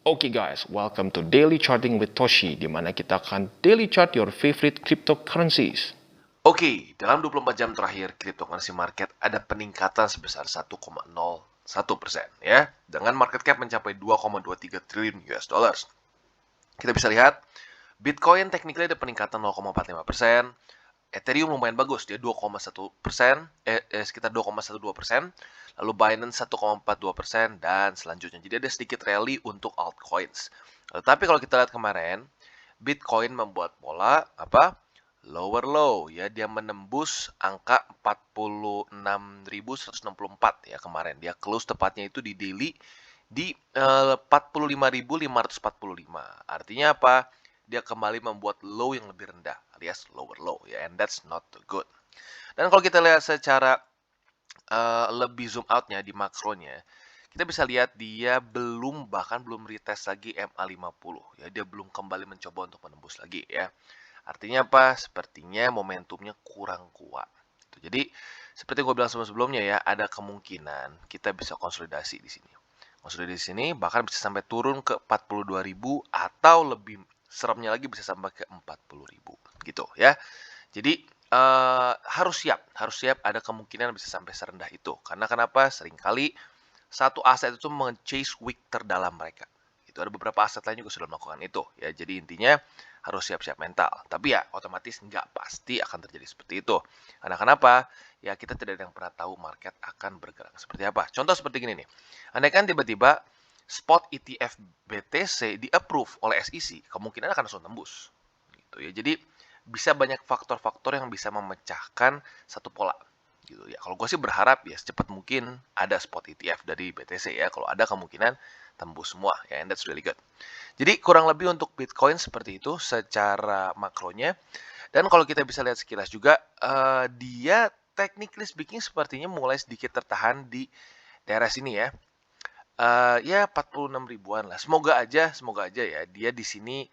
Oke guys, welcome to Daily Charting with Toshi, di mana kita akan daily chart your favorite cryptocurrencies. Oke, dalam 24 jam terakhir, cryptocurrency market ada peningkatan sebesar 1,01% ya, dengan market cap mencapai 2,23 triliun US dollars. Kita bisa lihat, Bitcoin technically ada peningkatan 0,45%, Ethereum lumayan bagus, dia 2,1%, sekitar 2,12%, lalu Binance 1,42%, dan selanjutnya. Jadi ada sedikit rally untuk altcoins. Tapi kalau kita lihat kemarin, Bitcoin membuat pola lower low ya, dia menembus angka 46.164 ya kemarin. Dia close tepatnya itu di daily di 45.545. Artinya apa? Dia kembali membuat low yang lebih rendah alias lower low ya, and that's not good. Dan kalau kita lihat secara lebih zoom outnya di makronya, kita bisa lihat dia bahkan belum retest lagi MA50 ya, dia belum kembali mencoba untuk menembus lagi ya. Artinya apa? Sepertinya momentumnya kurang kuat. Jadi, seperti gue bilang sebelumnya ya, ada kemungkinan kita bisa konsolidasi di sini. Konsolidasi di sini bahkan bisa sampai turun ke 42.000 atau lebih seremnya lagi bisa sampai ke 40.000 gitu ya. Jadi harus siap ada kemungkinan bisa sampai serendah itu. Karena kenapa? Seringkali satu aset itu meng-chase wick terdalam mereka. Itu ada beberapa aset lain juga sudah melakukan itu ya. Jadi intinya harus siap-siap mental. Tapi ya otomatis nggak pasti akan terjadi seperti itu. Karena kenapa? Ya kita tidak ada yang pernah tahu market akan bergerak seperti apa. Contoh seperti gini nih. Andai kan tiba-tiba spot ETF BTC di-approve oleh SEC, kemungkinan akan langsung tembus. Gitu ya. Jadi bisa banyak faktor-faktor yang bisa memecahkan satu pola gitu ya. Kalau gue sih berharap ya secepat mungkin ada spot ETF dari BTC ya. Kalau ada kemungkinan tembus semua ya, and that's really good. Jadi kurang lebih untuk Bitcoin seperti itu secara makronya. Dan kalau kita bisa lihat sekilas juga, dia technically speaking sepertinya mulai sedikit tertahan di daerah sini ya. Ya 46 ribuan lah. Semoga aja ya dia di sini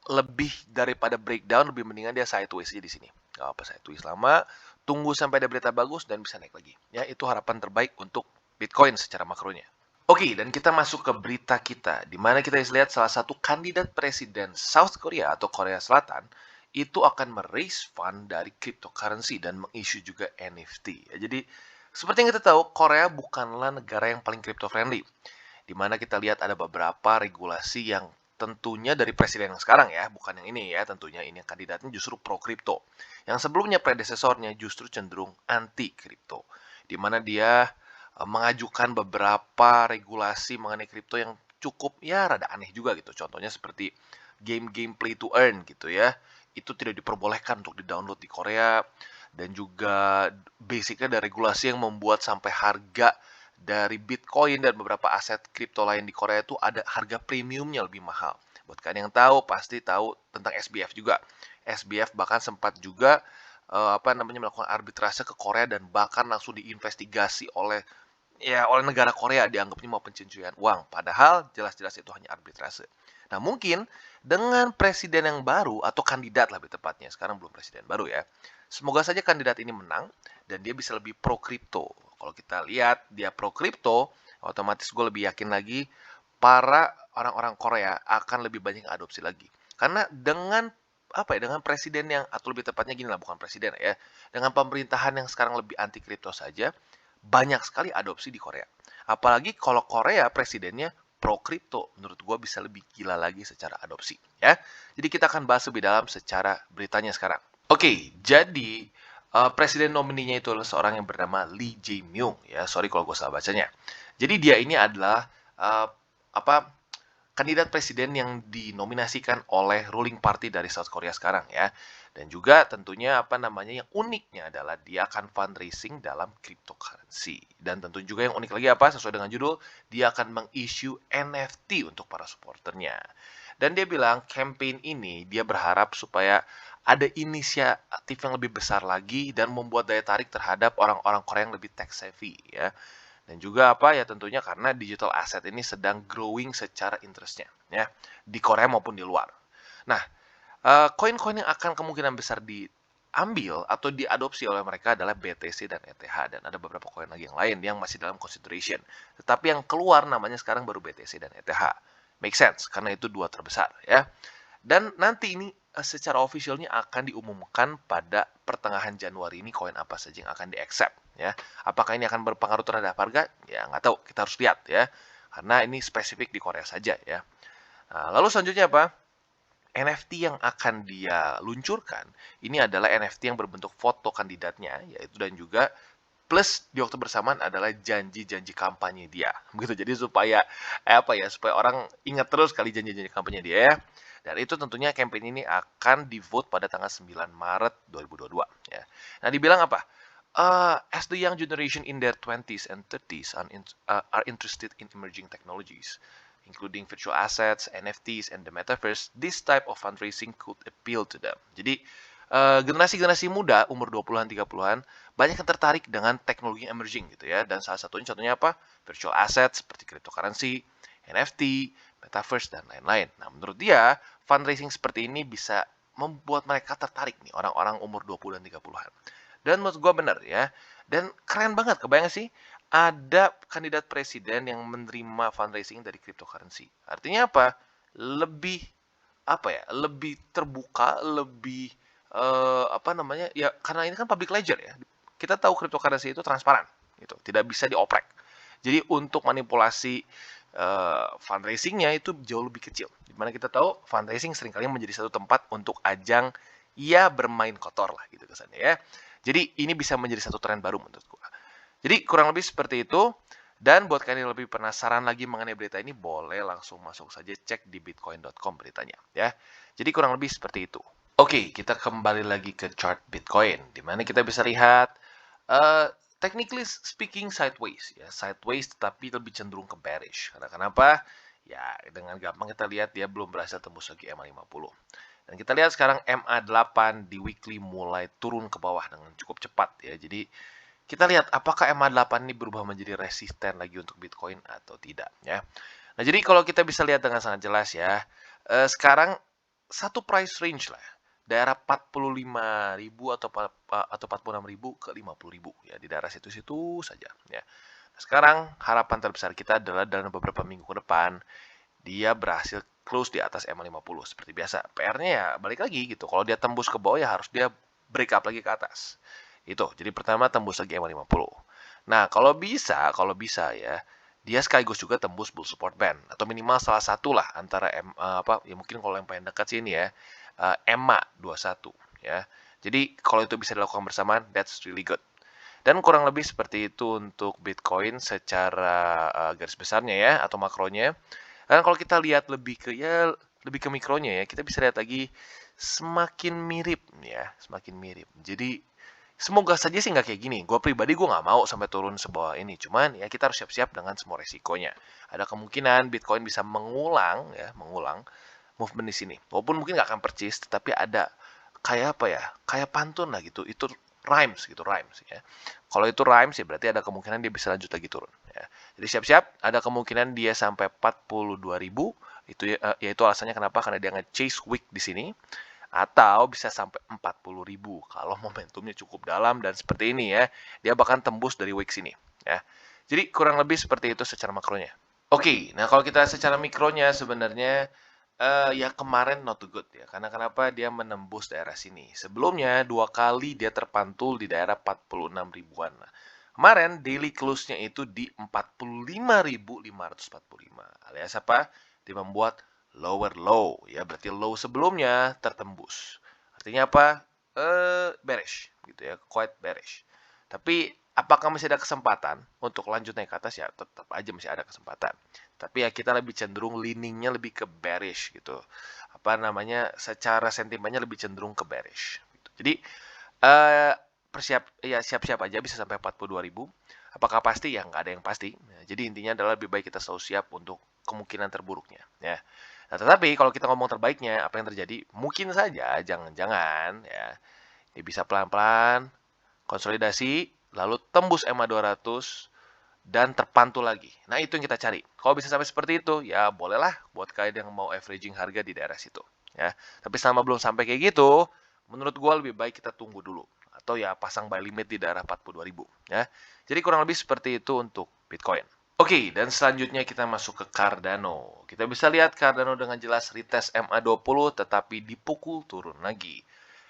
lebih daripada breakdown, lebih mendingan dia sideways aja di sini. Gak apa sideways lama, tunggu sampai ada berita bagus dan bisa naik lagi. Ya, itu harapan terbaik untuk Bitcoin secara makronya. Oke, dan kita masuk ke berita kita, di mana kita bisa lihat salah satu kandidat presiden South Korea atau Korea Selatan itu akan meraise fund dari cryptocurrency dan mengissue juga NFT. Ya, jadi, seperti yang kita tahu, Korea bukanlah negara yang paling crypto friendly, di mana kita lihat ada beberapa regulasi yang tentunya dari presiden yang sekarang ya, bukan yang ini ya, tentunya ini kandidatnya justru pro kripto. Yang sebelumnya predesesornya justru cenderung anti kripto, di mana dia mengajukan beberapa regulasi mengenai kripto yang cukup ya rada aneh juga gitu. Contohnya seperti game-game play to earn gitu ya. Itu tidak diperbolehkan untuk di-download di Korea, dan juga basicnya ada regulasi yang membuat sampai harga dari Bitcoin dan beberapa aset kripto lain di Korea itu ada harga premiumnya lebih mahal. Buat kalian yang tahu pasti tahu tentang SBF juga. SBF bahkan sempat juga melakukan arbitrase ke Korea dan bahkan langsung diinvestigasi oleh negara Korea, dianggapnya mau pencucian uang, padahal jelas-jelas itu hanya arbitrase. Nah, mungkin dengan presiden yang baru atau kandidat lebih tepatnya, sekarang belum presiden baru ya. Semoga saja kandidat ini menang dan dia bisa lebih pro kripto. Kalau kita lihat dia pro kripto, otomatis gue lebih yakin lagi para orang-orang Korea akan lebih banyak adopsi lagi. Karena dengan presiden yang, atau lebih tepatnya gini lah, bukan presiden ya, dengan pemerintahan yang sekarang lebih anti kripto saja, banyak sekali adopsi di Korea. Apalagi kalau Korea presidennya pro kripto, menurut gue bisa lebih gila lagi secara adopsi ya. Jadi kita akan bahas lebih dalam secara beritanya sekarang. Oke, jadi presiden nomininya itu adalah seorang yang bernama Lee Jae-myung ya. Sorry kalau gue salah bacanya. Jadi dia ini adalah uh, apa kandidat presiden yang dinominasikan oleh ruling party dari South Korea sekarang ya. Dan juga tentunya yang uniknya adalah dia akan fundraising dalam cryptocurrency. Dan tentu juga yang unik lagi sesuai dengan judul, dia akan meng-issue NFT untuk para supporternya. Dan dia bilang campaign ini dia berharap supaya ada inisiatif yang lebih besar lagi dan membuat daya tarik terhadap orang-orang Korea yang lebih tech savvy ya. Dan juga tentunya karena digital asset ini sedang growing secara interestnya ya, di Korea maupun di luar. Nah, koin-koin yang akan kemungkinan besar diambil atau diadopsi oleh mereka adalah BTC dan ETH, dan ada beberapa koin lagi yang lain yang masih dalam consideration. Tetapi yang keluar namanya sekarang baru BTC dan ETH. make sense karena itu dua terbesar ya. Dan nanti ini secara officialnya akan diumumkan pada pertengahan Januari ini koin apa saja yang akan di-accept ya. Apakah ini akan berpengaruh terhadap harga? Ya nggak tahu, kita harus lihat ya. Karena ini spesifik di Korea saja ya. Nah, lalu selanjutnya apa? NFT yang akan dia luncurkan ini adalah NFT yang berbentuk foto kandidatnya yaitu dan juga plus di waktu bersamaan adalah janji-janji kampanye dia. Begitu. Jadi supaya supaya orang ingat terus kali janji-janji kampanye dia ya. Dan itu tentunya campaign ini akan di-vote pada tanggal 9 Maret 2022 ya. Nah, dibilang apa? As the young generation in their 20s and 30s are interested in emerging technologies, including virtual assets, NFTs, and the metaverse, this type of fundraising could appeal to them. Jadi, generasi-generasi muda, umur 20-an, 30-an, banyak yang tertarik dengan teknologi emerging gitu ya. Dan salah satunya contohnya apa? Virtual assets seperti cryptocurrency, NFT, metaverse, dan lain-lain. Nah, menurut dia, fundraising seperti ini bisa membuat mereka tertarik nih, orang-orang umur 20 dan 30-an. Dan menurut gue bener ya. Dan keren banget, kebayang sih? Ada kandidat presiden yang menerima fundraising dari cryptocurrency. Artinya apa? Lebih lebih terbuka, lebih ya karena ini kan public ledger ya. Kita tahu cryptocurrency itu transparan gitu, tidak bisa dioprek. Jadi untuk manipulasi fundraisingnya itu jauh lebih kecil. Dimana kita tahu fundraising seringkali menjadi satu tempat untuk ajang bermain kotor lah gitu kesannya ya. Jadi ini bisa menjadi satu tren baru menurut gua. Jadi kurang lebih seperti itu. Dan buat kalian yang lebih penasaran lagi mengenai berita ini, boleh langsung masuk saja cek di bitcoin.com beritanya ya. Jadi kurang lebih seperti itu. Oke, kita kembali lagi ke chart Bitcoin, di mana kita bisa lihat technically speaking sideways ya, sideways tetapi lebih cenderung ke bearish. Karena kenapa? Ya, dengan gampang kita lihat dia belum berhasil tembus lagi MA50. Dan kita lihat sekarang MA8 di weekly mulai turun ke bawah dengan cukup cepat ya. Jadi kita lihat apakah MA8 ini berubah menjadi resisten lagi untuk Bitcoin atau tidak ya. Nah, jadi kalau kita bisa lihat dengan sangat jelas ya, sekarang satu price range lah, daerah 45.000 atau 46.000 ke 50.000 ya, di daerah situ-situ saja ya. Nah, sekarang harapan terbesar kita adalah dalam beberapa minggu ke depan dia berhasil close di atas MA50 seperti biasa. PR-nya ya balik lagi gitu. Kalau dia tembus ke bawah ya harus dia break up lagi ke atas. Itu. Jadi pertama tembus lagi MA50. Nah, kalau bisa ya, dia sekaligus juga tembus bull support band atau minimal salah satu lah antara mungkin kalau yang paling dekat sini ya, MA21 ya. Jadi kalau itu bisa dilakukan bersamaan, that's really good. Dan kurang lebih seperti itu untuk Bitcoin secara garis besarnya ya atau makronya. Dan kalau kita lihat lebih ke mikronya ya, kita bisa lihat lagi semakin mirip ya, semakin mirip. Jadi semoga saja sih nggak kayak gini. Gue pribadi gue nggak mau sampai turun sebawah ini. Cuman ya kita harus siap-siap dengan semua resikonya. Ada kemungkinan Bitcoin bisa mengulang movement di sini. Walaupun mungkin nggak akan purchase, tetapi ada kayak pantun lah gitu. Itu rhymes ya. Kalau itu rhymes ya berarti ada kemungkinan dia bisa lanjut lagi turun ya. Jadi siap-siap, ada kemungkinan dia sampai 42.000. Itu yaitu alasannya kenapa, karena dia nge-chase wick di sini. Atau bisa sampai 40.000 kalau momentumnya cukup dalam dan seperti ini ya. Dia bahkan tembus dari wick sini ya. Jadi kurang lebih seperti itu secara makronya. Oke, nah kalau kita secara mikronya sebenarnya ya kemarin not too good ya. Karena kenapa? Dia menembus daerah sini. Sebelumnya 2 kali dia terpantul di daerah 46 ribuan. Nah, kemarin daily close-nya itu di 45.545. Alias apa? Dia membuat lower low ya, berarti low sebelumnya tertembus. Artinya apa? Bearish gitu ya, quite bearish. Tapi apakah masih ada kesempatan untuk lanjut naik ke atas? Ya tetap aja masih ada kesempatan. Tapi ya kita lebih cenderung leaningnya lebih ke bearish gitu. Secara sentimennya lebih cenderung ke bearish gitu. Jadi siap-siap aja bisa sampai 42.000. Apakah pasti? Ya nggak ada yang pasti. Nah, jadi intinya adalah lebih baik kita selalu siap untuk kemungkinan terburuknya ya. Nah, tetapi kalau kita ngomong terbaiknya, apa yang terjadi? Mungkin saja, jangan-jangan ya, dia bisa pelan-pelan konsolidasi, lalu tembus MA200 dan terpantul lagi. Nah, itu yang kita cari. Kalau bisa sampai seperti itu, ya bolehlah buat kalian yang mau averaging harga di daerah situ ya. Tapi selama belum sampai kayak gitu, menurut gua lebih baik kita tunggu dulu atau ya pasang buy limit di daerah 42.000 ya. Jadi kurang lebih seperti itu untuk Bitcoin. Oke, dan selanjutnya kita masuk ke Cardano. Kita bisa lihat Cardano dengan jelas retest MA20 tetapi dipukul turun lagi.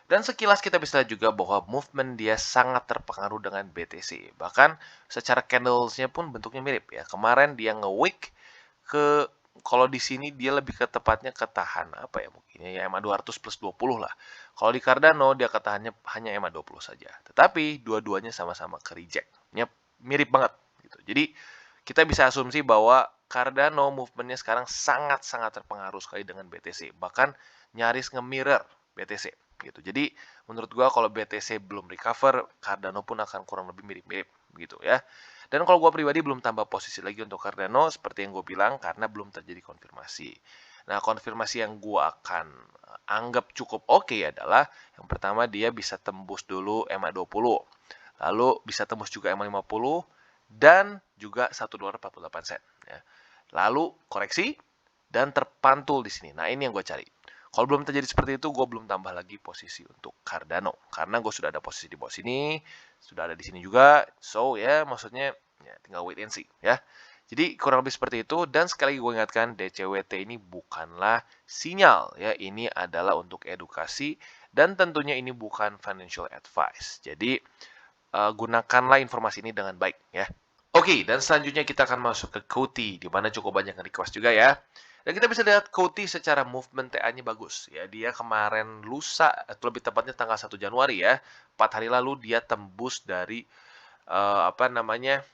Dan sekilas kita bisa lihat juga bahwa movement dia sangat terpengaruh dengan BTC. Bahkan secara candlesnya pun bentuknya mirip ya. Kemarin dia nge-wick ke, kalau di sini dia lebih ke tepatnya ketahan apa ya mungkin ya MA200 plus 20 lah. Kalau di Cardano dia ketahannya hanya MA20 saja. Tetapi dua-duanya sama-sama ke reject. Mirip banget gitu. Jadi kita bisa asumsi bahwa Cardano movementnya sekarang sangat-sangat terpengaruh sekali dengan BTC. Bahkan nyaris nge-mirror BTC gitu. Jadi menurut gua kalau BTC belum recover, Cardano pun akan kurang lebih mirip-mirip gitu ya. Dan kalau gua pribadi belum tambah posisi lagi untuk Cardano seperti yang gue bilang karena belum terjadi konfirmasi. Nah, konfirmasi yang gua akan anggap cukup oke adalah yang pertama dia bisa tembus dulu MA20. Lalu bisa tembus juga MA50 dan juga $1.48 ya. Lalu koreksi dan terpantul di sini. Nah, ini yang gue cari. Kalau belum terjadi seperti itu, gue belum tambah lagi posisi untuk Cardano. Karena gue sudah ada posisi di bawah sini, sudah ada di sini juga. So, ya maksudnya ya, tinggal wait and see. Ya. Jadi kurang lebih seperti itu. Dan sekali lagi gue ingatkan, DCWT ini bukanlah sinyal. Ya, ini adalah untuk edukasi. Dan tentunya ini bukan financial advice. Jadi, gunakanlah informasi ini dengan baik. Ya. Oke, dan selanjutnya kita akan masuk ke Kuti, di mana cukup banyak yang request juga ya. Dan kita bisa lihat Kuti secara movement TA-nya bagus. Ya, dia kemarin lusa, atau lebih tepatnya tanggal 1 Januari ya. 4 hari lalu dia tembus dari apa namanya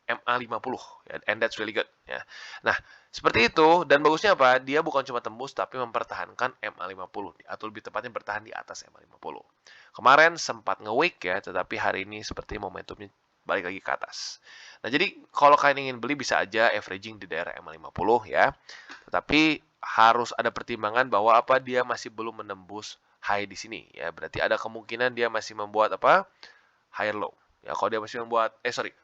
MA50 ya, and that's really good ya. Nah, seperti itu dan bagusnya apa? Dia bukan cuma tembus tapi mempertahankan MA50 atau lebih tepatnya bertahan di atas MA50. Kemarin sempat nge-wick ya, tetapi hari ini seperti momentumnya balik lagi ke atas. Nah, jadi kalau kalian ingin beli bisa aja averaging di daerah MA50 ya. Tetapi harus ada pertimbangan bahwa apa dia masih belum menembus high di sini ya. Berarti ada kemungkinan dia masih membuat apa? Higher low. Ya, kalau dia masih membuat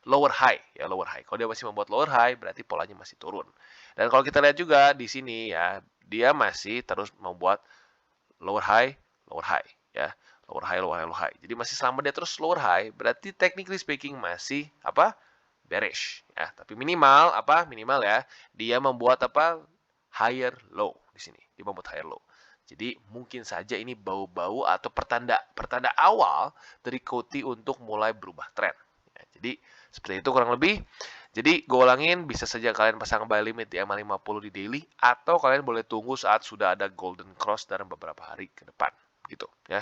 lower high ya, lower high. Kalau dia masih membuat lower high berarti polanya masih turun. Dan kalau kita lihat juga di sini ya, dia masih terus membuat lower high ya. Lower high, lower high, lower high. Jadi masih selama dia terus lower high, berarti technically speaking masih apa? Bearish ya. Tapi minimal apa? Minimal ya, dia membuat apa? Higher low di sini. Dia membuat higher low. Jadi mungkin saja ini bau-bau atau pertanda awal dari Kuti untuk mulai berubah tren. Ya, jadi seperti itu kurang lebih. Jadi gue ulangin, bisa saja kalian pasang buy limit di MA50 di daily atau kalian boleh tunggu saat sudah ada golden cross dalam beberapa hari ke depan gitu ya.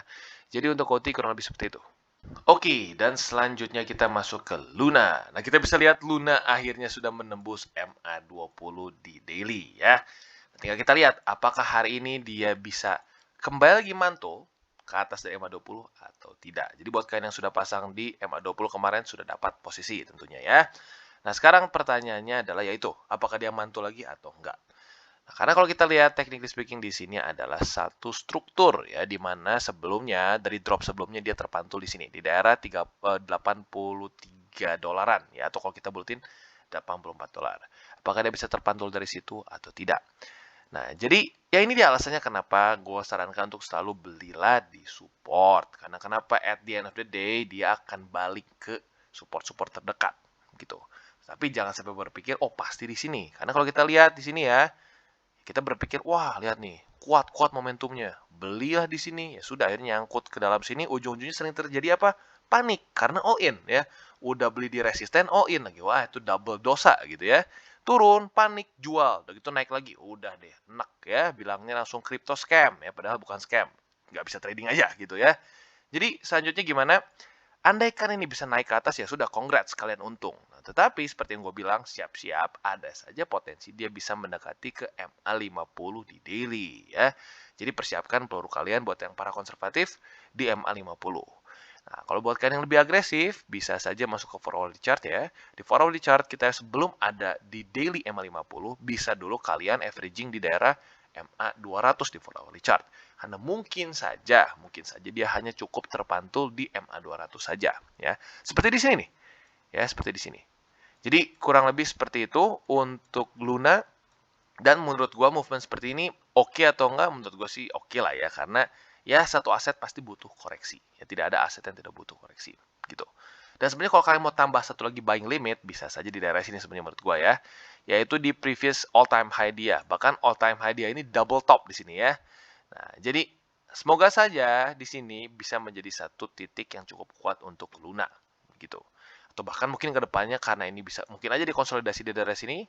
Jadi untuk Kuti kurang lebih seperti itu. Oke, dan selanjutnya kita masuk ke Luna. Nah, kita bisa lihat Luna akhirnya sudah menembus MA20 di daily ya. Tinggal kita lihat apakah hari ini dia bisa kembali lagi mantul ke atas dari MA20 atau tidak. Jadi buat kalian yang sudah pasang di MA20 kemarin sudah dapat posisi tentunya ya. Nah, sekarang pertanyaannya adalah yaitu apakah dia mantul lagi atau enggak. Nah, karena kalau kita lihat technically speaking di sini adalah satu struktur ya, di mana sebelumnya dari drop sebelumnya dia terpantul di sini di daerah 83 dolaran ya, atau kalau kita bulatin 84 dolar. Apakah dia bisa terpantul dari situ atau tidak? Nah, jadi ya ini dia alasannya kenapa gue sarankan untuk selalu belilah di support. Karena kenapa at the end of the day dia akan balik ke support-support terdekat gitu. Tapi jangan sampai berpikir oh pasti di sini. Karena kalau kita lihat di sini ya, kita berpikir, wah lihat nih, kuat-kuat momentumnya. Belilah di sini. Ya sudah, akhirnya nyangkut ke dalam sini. Ujung-ujungnya sering terjadi apa? Panik. Karena all in ya. Udah beli di resisten, all in lagi. Wah, itu double dosa gitu ya. Turun, panik, jual. Udah gitu naik lagi. Udah deh, enak ya. Bilangnya langsung crypto scam ya. Padahal bukan scam. Nggak bisa trading aja gitu ya. Jadi selanjutnya gimana? Andaikan ini bisa naik ke atas ya sudah, congrats kalian untung. Nah, tetapi seperti yang gue bilang, siap-siap ada saja potensi dia bisa mendekati ke MA50 di daily ya. Jadi persiapkan peluru kalian buat yang para konservatif di MA50. Nah, kalau buat kalian yang lebih agresif, bisa saja masuk ke 4-hourly chart ya. Di 4-hourly chart kita sebelum ada di daily MA50, bisa dulu kalian averaging di daerah MA200 di 4-hourly chart. Karena mungkin saja dia hanya cukup terpantul di MA200 saja ya. Seperti di sini nih. Ya, seperti di sini. Jadi kurang lebih seperti itu untuk Luna, dan menurut gua movement seperti ini oke atau enggak? Menurut gua sih oke lah ya, karena ya satu aset pasti butuh koreksi. Ya tidak ada aset yang tidak butuh koreksi gitu. Dan sebenarnya kalau kalian mau tambah satu lagi buying limit, bisa saja di daerah sini sebenarnya menurut gua ya, yaitu di previous all time high dia. Bahkan all time high dia ini double top di sini ya. Nah, jadi semoga saja di sini bisa menjadi satu titik yang cukup kuat untuk Luna gitu. Atau bahkan mungkin ke depannya karena ini bisa mungkin aja dikonsolidasi di daerah sini,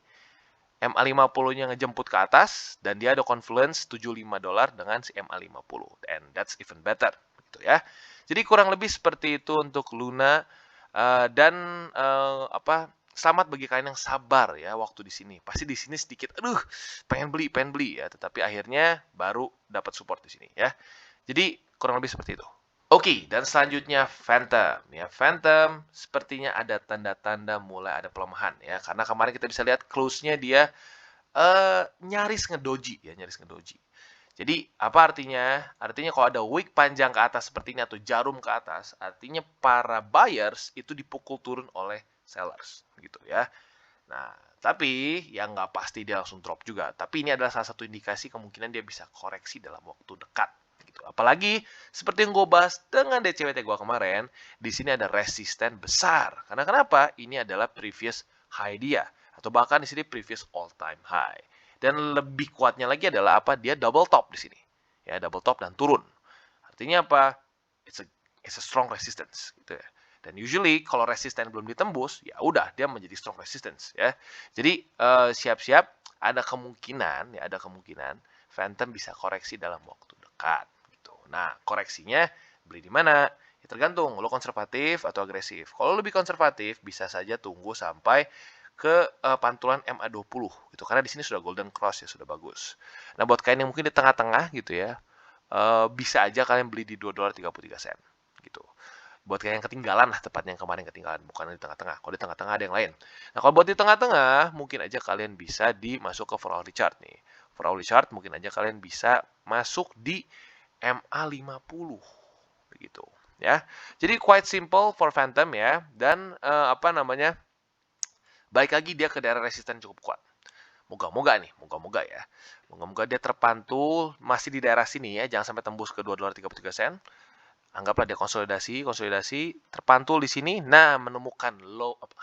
MA50-nya ngejemput ke atas dan dia ada confluence $75 dengan si MA50, and that's even better gitu ya. Jadi kurang lebih seperti itu untuk Luna, dan selamat bagi kalian yang sabar ya waktu di sini. Pasti di sini sedikit aduh pengen beli ya, tetapi akhirnya baru dapat support di sini ya. Jadi kurang lebih seperti itu. Oke, dan selanjutnya Phantom. Ya, Phantom sepertinya ada tanda-tanda mulai ada pelemahan ya. Karena kemarin kita bisa lihat close-nya dia nyaris ngedoji ya, nyaris ngedoji. Jadi apa artinya? Artinya kalau ada wick panjang ke atas seperti ini atau jarum ke atas, artinya para buyers itu dipukul turun oleh sellers gitu ya. Nah, tapi yang nggak pasti dia langsung drop juga. Tapi ini adalah salah satu indikasi kemungkinan dia bisa koreksi dalam waktu dekat. Gitu. Apalagi seperti yang gue bahas dengan DCWT gue kemarin, di sini ada resisten besar. Karena kenapa? Ini adalah previous high dia. Atau bahkan di sini previous all time high. Dan lebih kuatnya lagi adalah apa? Dia double top di sini. Ya, double top dan turun. Artinya apa? It's a strong resistance gitu ya. Dan usually kalau resisten belum ditembus, ya udah dia menjadi strong resistance ya. Jadi siap-siap ada kemungkinan Phantom bisa koreksi dalam waktu dekat gitu. Nah, koreksinya beli di mana? Ya tergantung lo konservatif atau agresif. Kalau lebih konservatif bisa saja tunggu sampai ke pantulan MA20 gitu. Karena di sini sudah golden cross ya, sudah bagus. Nah, buat kalian yang mungkin di tengah-tengah gitu ya, bisa aja kalian beli di $2.33 gitu. Buat kalian yang ketinggalan lah, tepatnya yang kemarin ketinggalan, bukan di tengah-tengah. Kalau di tengah-tengah ada yang lain. Nah, kalau buat di tengah-tengah, mungkin aja kalian bisa masuk ke 4-hourly chart nih. 4-hourly chart mungkin aja kalian bisa masuk di MA50 begitu ya. Jadi quite simple for Phantom ya, dan balik lagi dia ke daerah resisten cukup kuat. Moga-moga moga-moga ya. Moga-moga dia terpantul masih di daerah sini ya, jangan sampai tembus ke $2.33. Anggaplah dia konsolidasi, terpantul di sini, nah menemukan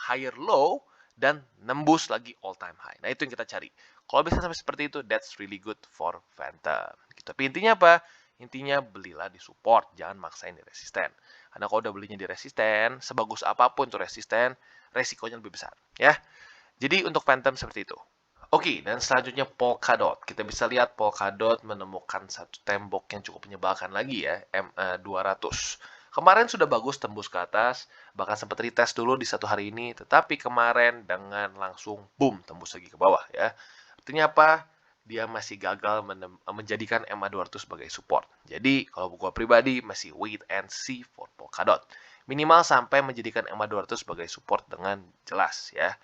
higher low, dan nembus lagi all time high. Nah itu yang kita cari. Kalau bisa sampai seperti itu, that's really good for Phantom. Gitu. Tapi intinya apa? Intinya belilah di support, jangan maksain di resisten. Karena kalau udah belinya di resisten, sebagus apapun tuh resisten, resikonya lebih besar. Ya. Jadi untuk Phantom seperti itu. Oke, dan selanjutnya Polkadot. Kita bisa lihat Polkadot menemukan satu tembok yang cukup menyebalkan lagi ya, MA200. Kemarin sudah bagus tembus ke atas, bahkan sempat retest dulu di satu hari ini, tetapi kemarin dengan langsung boom tembus lagi ke bawah ya. Artinya apa? Dia masih gagal menjadikan MA200 sebagai support. Jadi kalau gua pribadi masih wait and see for Polkadot. Minimal sampai menjadikan MA200 sebagai support dengan jelas ya.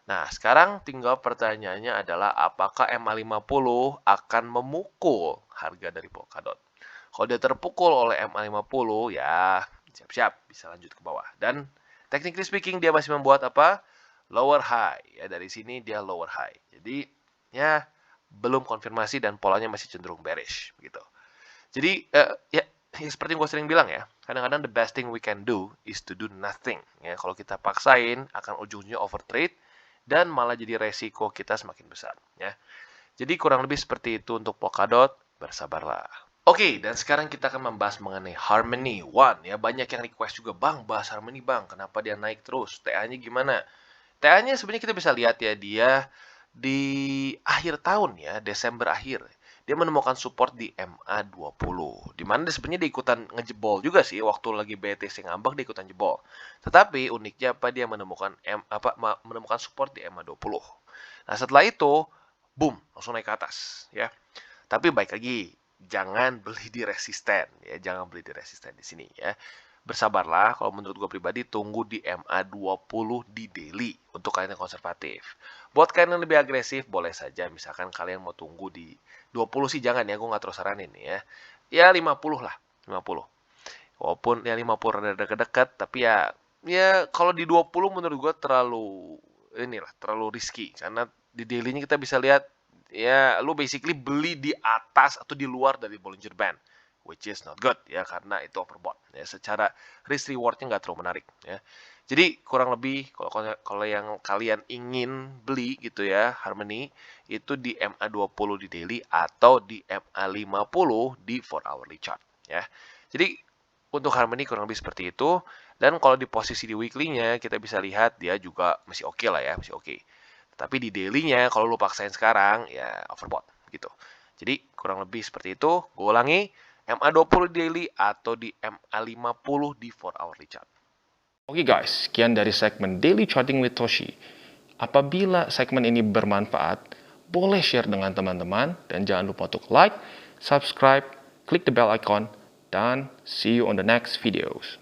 Nah, sekarang tinggal pertanyaannya adalah apakah MA50 akan memukul harga dari Polkadot. Kalau dia terpukul oleh MA50, ya siap-siap bisa lanjut ke bawah. Dan technically speaking dia masih membuat apa? Lower high. Ya, dari sini dia lower high. Jadi, ya belum konfirmasi dan polanya masih cenderung bearish begitu. Jadi, ya seperti yang gue sering bilang ya, kadang-kadang the best thing we can do is to do nothing. Ya, kalau kita paksain akan ujung-ujungnya overtrade dan malah jadi resiko kita semakin besar ya. Jadi kurang lebih seperti itu untuk Polkadot, bersabarlah. Oke, dan sekarang kita akan membahas mengenai Harmony One ya. Banyak yang request juga, Bang, bahas Harmony Bang, kenapa dia naik terus? TA-nya gimana? TA-nya sebenarnya kita bisa lihat ya, dia di akhir tahun ya, Desember akhir, dia menemukan support di MA20. Dimana dia sebenarnya dia ikutan ngejebol juga sih, waktu lagi BTC ngambek dia ikutan jebol. Tetapi uniknya apa, dia menemukan menemukan support di MA20. Nah, setelah itu boom, langsung naik ke atas ya. Tapi baik lagi, jangan beli di resisten ya, jangan beli di resisten di sini ya. Bersabarlah, kalau menurut gue pribadi tunggu di MA20 di daily untuk kalian yang konservatif. Buat kalian yang lebih agresif boleh saja, misalkan kalian mau tunggu di 20 sih jangan ya, gue nggak terus saranin ya. Ya 50 lah, 50. Walaupun ya 50 rada dekat, tapi ya kalau di 20 menurut gue terlalu terlalu risky karena di daily-nya kita bisa lihat ya lu basically beli di atas atau di luar dari Bollinger Band, which is not good ya, karena itu overbought ya, secara risk rewardnya nggak terlalu menarik ya. Jadi kurang lebih kalau yang kalian ingin beli gitu ya, Harmony itu di MA20 di daily atau di MA50 di 4 hourly chart ya. Jadi untuk Harmony kurang lebih seperti itu, dan kalau di posisi di weekly-nya kita bisa lihat dia juga masih oke lah ya, masih oke. Tapi di daily-nya kalau lu paksain sekarang ya overbought gitu. Jadi kurang lebih seperti itu. Gue ulangi, MA20 daily atau di MA50 di 4 hourly chart. Oke guys, sekian dari segmen Daily Charting with Toshi. Apabila segmen ini bermanfaat, boleh share dengan teman-teman dan jangan lupa untuk like, subscribe, klik the bell icon, dan see you on the next videos.